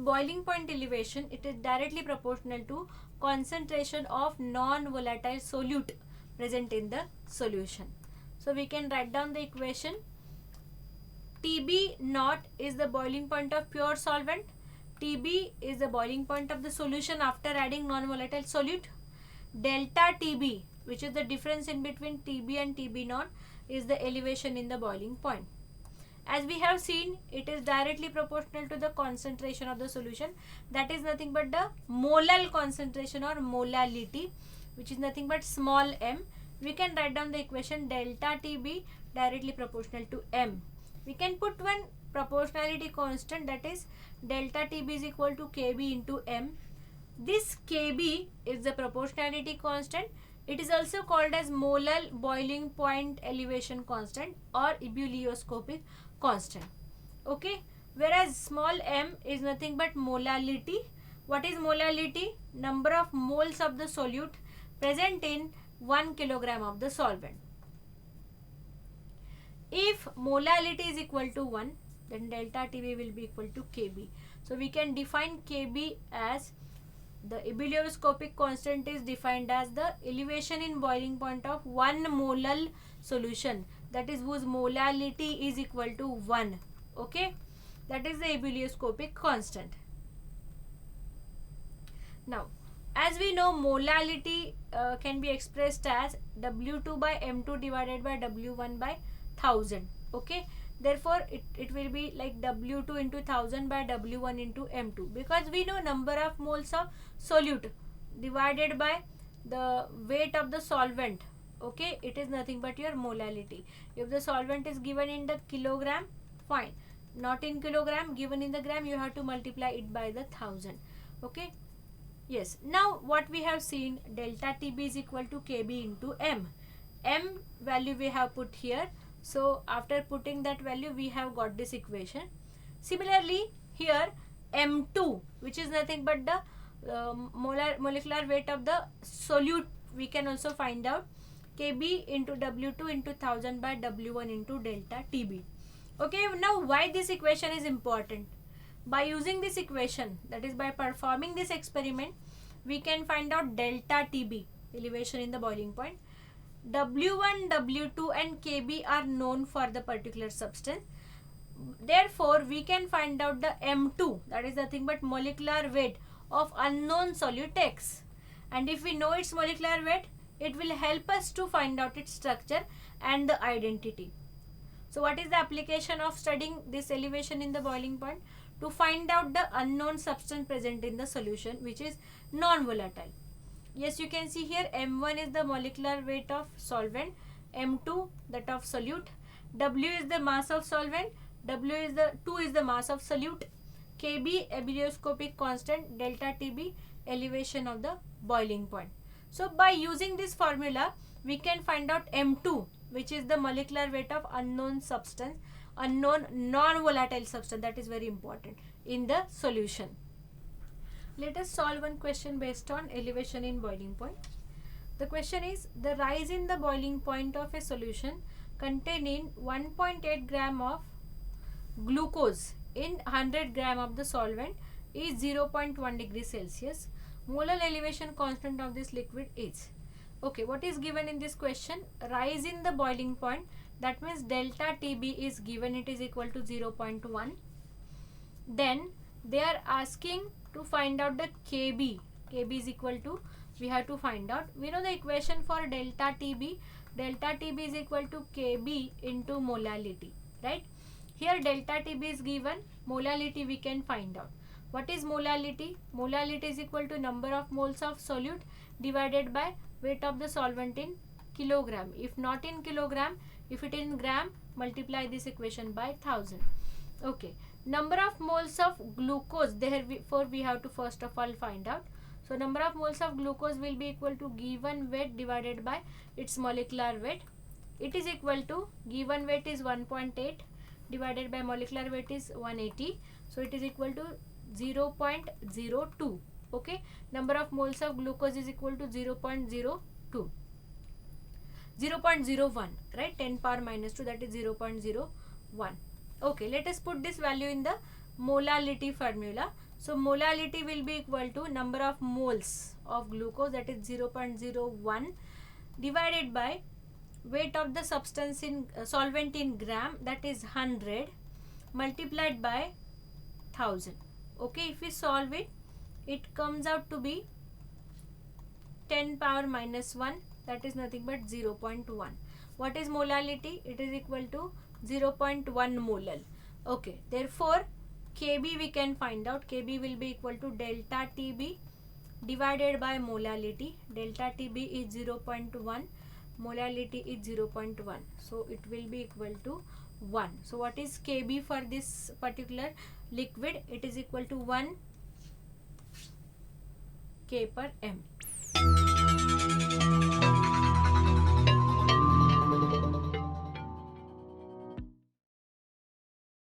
boiling point elevation, it is directly proportional to concentration of non-volatile solute present in the solution. So we can write down the equation. TB naught is the boiling point of pure solvent. TB is the boiling point of the solution after adding non-volatile solute. Delta TB, which is the difference in between TB and TB naught, is the elevation in the boiling point. As we have seen, it is directly proportional to the concentration of the solution. That is nothing but the molar concentration or molality, which is nothing but small m. We can write down the equation delta TB directly proportional to m. We can put one proportionality constant, that is delta TB is equal to Kb into m. This Kb is the proportionality constant. It is also called as molar boiling point elevation constant or ebullioscopic constant. Okay, whereas small m is nothing but molality. What is molality? Number of moles of the solute present in 1 kilogram of the solvent. If molality is equal to 1, then delta TB will be equal to Kb. So we can define Kb as the ebullioscopic constant is defined as the elevation in boiling point of 1 molar solution, that is whose molality is equal to 1. Okay, that is the ebullioscopic constant. Now, as we know, molality can be expressed as W2 by M2 divided by W1 by 1000. Okay, therefore it will be like W2 into 1000 by W1 into M2, because we know number of moles of solute divided by the weight of the solvent. Okay, it is nothing but your molality. If the solvent is given in the kilogram, fine. Not in kilogram, given in the gram, you have to multiply it by the 1000. Okay, yes. Now what we have seen, delta TB is equal to Kb into m. M value we have put here. So after putting that value, we have got this equation. Similarly, here M2, which is nothing but the molecular weight of the solute, we can also find out. Kb into W2 into 1000 by W1 into delta TB. Okay, now why this equation is important? By using this equation, that is by performing this experiment, we can find out delta TB, elevation in the boiling point. W1, W2 and Kb are known for the particular substance. Therefore, we can find out the M2, that is nothing but molecular weight of unknown solute X. And if we know its molecular weight, it will help us to find out its structure and the identity. So what is the application of studying this elevation in the boiling point? To find out the unknown substance present in the solution, which is non-volatile. Yes, you can see here M1 is the molecular weight of solvent, M2 that of solute, W is the mass of solvent, two is the mass of solute, Kb ebullioscopic constant, delta TB elevation of the boiling point. So by using this formula, we can find out M2, which is the molecular weight of unknown substance, unknown non-volatile substance, that is very important, in the solution. Let us solve one question based on elevation in boiling point. The question is, the rise in the boiling point of a solution containing 1.8 gram of glucose in 100 gram of the solvent is 0.1 degrees Celsius. Molar elevation constant of this liquid is. Okay, what is given in this question? Rise in the boiling point, that means delta TB is given, it is equal to 0.1. Then they are asking to find out the Kb. Kb is equal to, we have to find out. We know the equation for delta TB. Delta TB is equal to Kb into molality, right? Here delta TB is given, molality we can find out. What is molality? Molality is equal to number of moles of solute divided by weight of the solvent in kilogram. If not in kilogram, if it is in gram, multiply this equation by 1000. Okay, number of moles of glucose, therefore we have to first of all find out. So number of moles of glucose will be equal to given weight divided by its molecular weight. It is equal to, given weight is 1.8 divided by molecular weight is 180. So it is equal to 0.02. Okay, number of moles of glucose is equal to 0.02. 0.01, right? 10 power minus 2, that is 0.01. Okay, let us put this value in the molality formula. So molality will be equal to number of moles of glucose, that is 0.01, divided by weight of the substance in solvent in gram, that is 100, multiplied by 1000. Okay, if we solve it, it comes out to be 10 power minus 1, that is nothing but 0.1. What is molality? It is equal to 0.1 molal. Okay, therefore Kb we can find out. Kb will be equal to delta Tb divided by molality. Delta Tb is 0.1, molality is 0.1, so it will be equal to 1. So what is Kb for this particular liquid? It is equal to 1 K per m.